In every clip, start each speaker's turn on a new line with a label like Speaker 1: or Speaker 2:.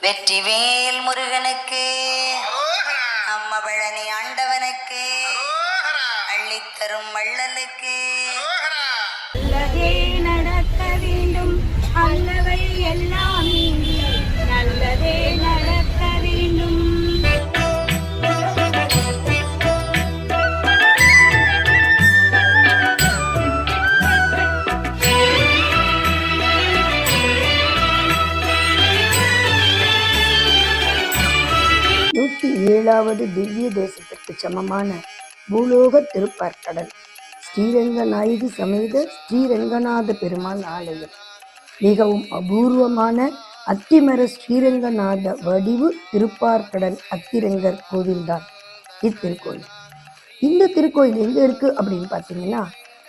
Speaker 1: வெற்றிவேல் முருகனுக்கு, அம்மா பழனி ஆண்டவனுக்கு, அள்ளித்தரும் வள்ளலுக்கு.
Speaker 2: நல்லதே நடக்க வேண்டும், அல்லவை எல்லாம் நீங்கி நல்லதே நடக்க வேண்டும்.
Speaker 3: ஏழாவது திவ்ய தேசத்திற்கு சமமான பூலோக திருப்பார்கடல் ஸ்ரீரங்கநாயகி சமேத ஸ்ரீரங்கநாத பெருமாள் ஆலயம். மிகவும் அபூர்வமான அத்திமர ஸ்ரீரங்கநாத வடிவு திருப்பார்கடல் அத்திரங்கர் கோவில்தான் இத்திருக்கோயில். இந்த திருக்கோயில் எங்க இருக்கு அப்படின்னு பார்த்தீங்கன்னா,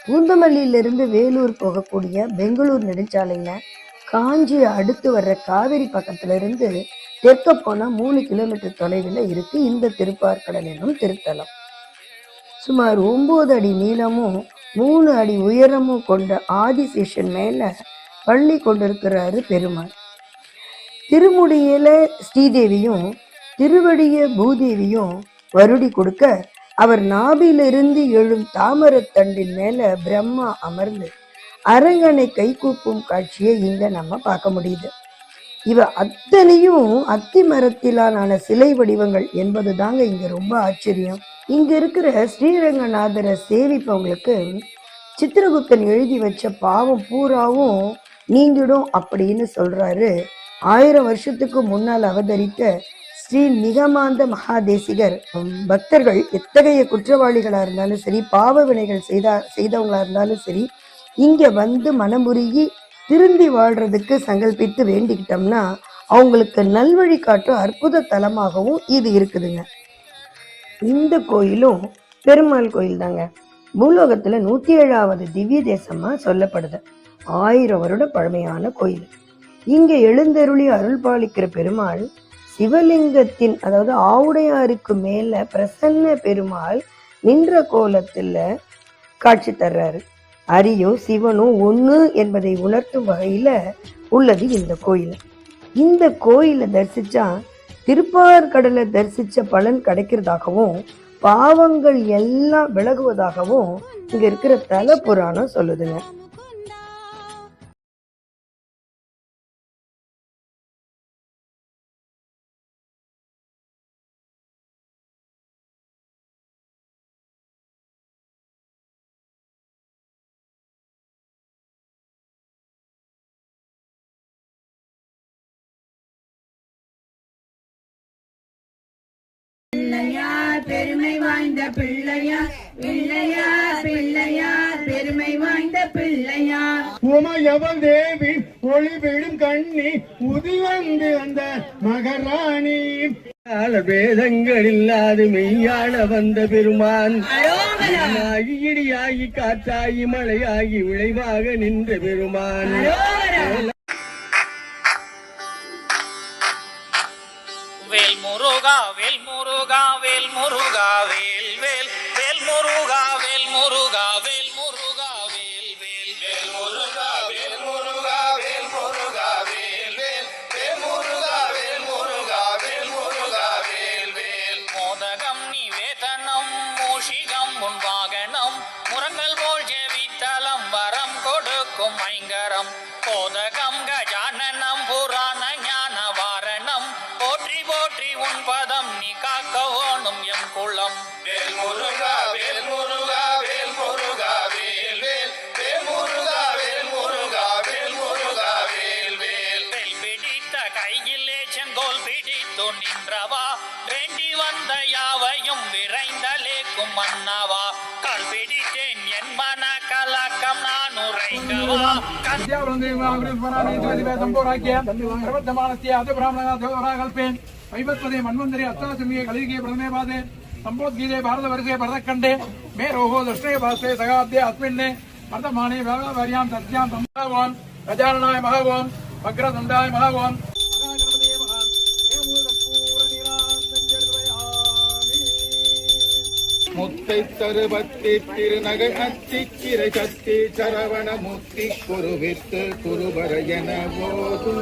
Speaker 3: பூந்தமல்லியிலிருந்து வேலூர் போகக்கூடிய பெங்களூர் நெடுஞ்சாலையில காஞ்சியை அடுத்து வர்ற காவேரி பக்கத்துல இருந்து தெற்க போனா 3 கிலோமீட்டர் தொலைவில் இருக்கு இந்த திருப்பார்கடல் என்னும் திருத்தலம். சுமார் 9 அடி நீளமும் 3 அடி உயரமும் கொண்ட ஆதிசேஷன் மேல பள்ளி கொண்டிருக்கிறாரு பெருமாள். திருமுடியில ஸ்ரீதேவியும் திருவடிய பூதேவியும் வருடி கொடுக்க, அவர் நாபிலிருந்து எழும் தாமரத்தண்டின் மேல பிரம்மா அமர்ந்து அரங்கனை கைகூப்பும் காட்சியை இங்க நம்ம பார்க்க முடியுது. இவ அத்தனையும் அத்தி மரத்திலான சிலை வடிவங்கள் என்பது தாங்க இங்க ரொம்ப ஆச்சரியம். இங்க இருக்கிற ஸ்ரீரங்கநாதரை சேவிப்பவங்களுக்கு சித்திரகுப்தன் எழுதி வச்ச பாவம் பூராவும் நீங்கிடும் அப்படின்னு சொல்றாரு 1000 வருஷத்துக்கு முன்னால் அவதரித்த ஸ்ரீ நிகமாந்த மகாதேசிகர். பக்தர்கள் எத்தகைய குற்றவாளிகளா இருந்தாலும் சரி, பாவ வினைகள் செய்தவங்களா இருந்தாலும் சரி, இங்க வந்து மனமுருகி திருந்தி வாழ்றதுக்கு சங்கல்பித்து வேண்டிக்கிட்டோம்னா அவங்களுக்கு நல்வழி காட்டும் அற்புத தலமாகவும் இது இருக்குதுங்க. இந்த கோயிலும் பெருமாள் கோயில் தாங்க. பூலோகத்துல 107வது திவ்ய தேசமா சொல்லப்படுது. 1000 வருட பழமையான கோயில். இங்க எழுந்தருளி அருள் பாலிக்கிற பெருமாள் சிவலிங்கத்தின், அதாவது ஆவுடையாருக்கு மேல பிரசன்ன பெருமாள் நின்ற கோலத்துல காட்சி தர்றாரு. அரியும் சிவனும் ஒண்ணு என்பதை உணர்த்தும் வகையில உள்ளது இந்த கோயில். இந்த கோயிலை தரிசிச்சா திருப்பார்கடலை தரிசிச்ச பலன் கிடைக்கிறதாகவும் பாவங்கள் எல்லாம் விலகுவதாகவும் இங்க இருக்கிற தல புராணம் சொல்லுதுங்க.
Speaker 2: பிள்ளையார் பெருமை வாய்ந்த பிள்ளையார், பிள்ளையார் பிள்ளையார் பெருமை வாய்ந்த பிள்ளையார்.
Speaker 4: உமையவள் தேவி ஒளி விடும் கண்ணி உதிவந்து அந்த மகராணி. வேதங்கள் இல்லாது மெய்யாள வந்த பெருமான், இடியாகி காற்றாகி மழையாகி விளைவாக நின்ற பெருமான்.
Speaker 5: வேல் முருகா வேல் முருகா வேல் முருகா வேல் வேல் வேல் முருகா வேல் முருகா வேல் முருகா வேல் வேல் வேல் முருகா வேல் முருகா வேல் முருகா வேல் வேல் வேல் முருகா வேல் முருகா வேல் முருகா வேல் வேல். மோதகம் நிவேதனம் மூஷிகம் உன் வாகனம், முரங்கள் போல் ஜெவித்தலம் வரம் கொடுக்கும் ஐங்கரம். போதகம் கஜானனம் புராண ஞான வாரணம், போற்றி போற்றி உன் பதம் நீ காக்க ஓணும் எம் குளம். வேல் முருகா வேல் முருகா வேல் முருகா வேல் வேல் வேல் முருகா வேல் முருகா வேல் முருகா வேல் வேல். வேல் பிடித்த கையிலே செங்கோல் பிடித்து நின்றவா, வேண்டி வந்த யாவையும் விரைந்தலேக்கும் மன்னவா. கால் பிடித்தேன் என் மன கலக்கம் நான் உரைக்கவா.
Speaker 4: वैवत्पदे मन्वंतरे अष्टादशमीये कलियुगे प्रथमे पादे संबोधगीते भारतवर्षे भरतखण्डे मे रोहो दक्षिणे पार्श्वे सगाब्दे अस्मिन्ने वर्तमाने व्यापार्यां तस्यां संभवान् गजाननाय महावोम वक्रतुण्डाय महावोम முத்தை தருவத்தி திருநகை அத்திக்கிரை சத்தி சரவண முத்தி குருவித்து குருபர என போது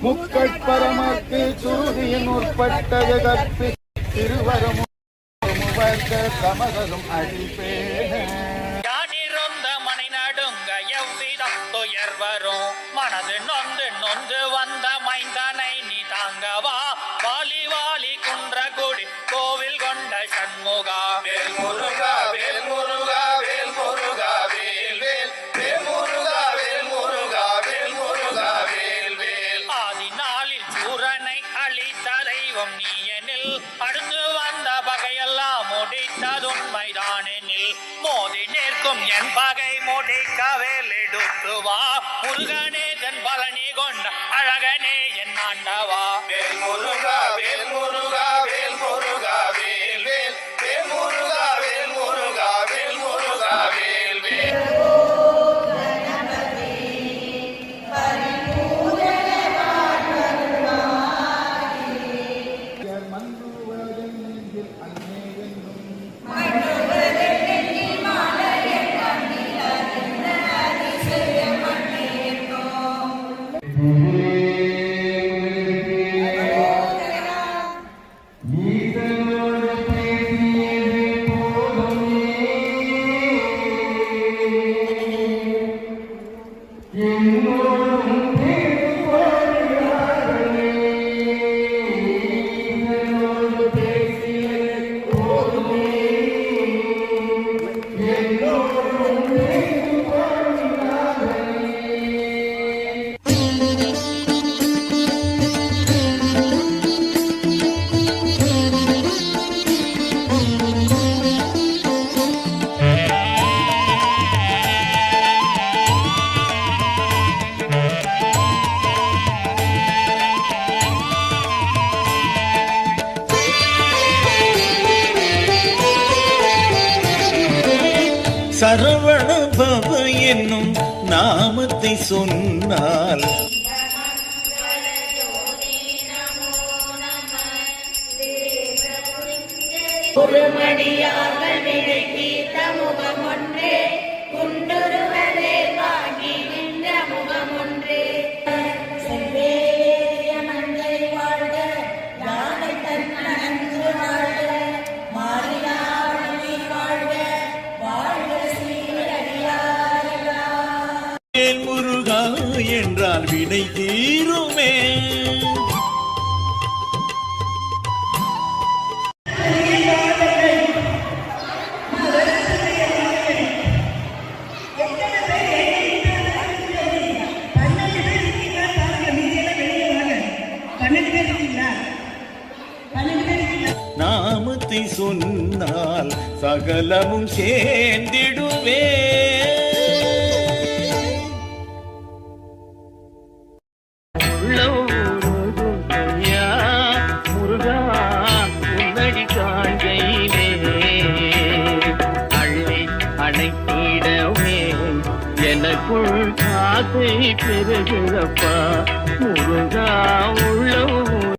Speaker 6: முக்கட்பரமக்கு சுருதியின் உட்பட்டது கற்பி திருவரமும் கமகரும் அடிப்பேன
Speaker 5: யானிருந்த மனை நடுங்க எவ்விதம் துயர் வரும் மனது நொந்து நொந்து வந்த மைந்தனை நீ தாங்கவா வாலி வாலி குன்ற கொடி கோவில் கொண்ட சண்முகா வேல் முருகா வேல் முருகா வேல் முருகா வேல் வேல் வேல் முருகா வேல் முருகா வேல் முருகா வேல் வேல் ஆதி நாளில் சூரனை அழித்த தெய்வம் நீ எனில் அடுத்து வந்த பகையெல்லாம் முடித்ததுண்மைதானெனில் மோதி நிற்கும் என் பகை முடிக்க வேல் எடுத்து வா முருகனே தன் பலனி கொண்ட அழகனே என் ஆண்டவா வேல் முருகா வேல் முருகா வேல் முருகா வேல் வேல் வேல் முருகா வேல் முருகா வேல் முருகா வேல் வேல்
Speaker 7: சரவண பவ என்னும் நாமத்தை சொன்னால்
Speaker 2: ஒரு மடியார்கள் விளக்கீத்த முகம் ஒன்றே குண்டுருவதே வாங்கி நின்ற முகம் ஒன்றே செவ்வேறிய மங்கை வாழ்க யானை தன் அணங்கு வாழ்க மாறியாவணி வாழ்க வாழ்க சீரடியார்களா
Speaker 7: வேல் முருகா என்றால் வினை தீருமே நாமத்தை சொன்னால் சகலமும் சேர்ந்திடுவே முருகா உன்னடி காண்கையிலே அள்ளி அணைத்திடவே எனக்குள் ஆசை பெருகிறப்பா முருகா உள்ள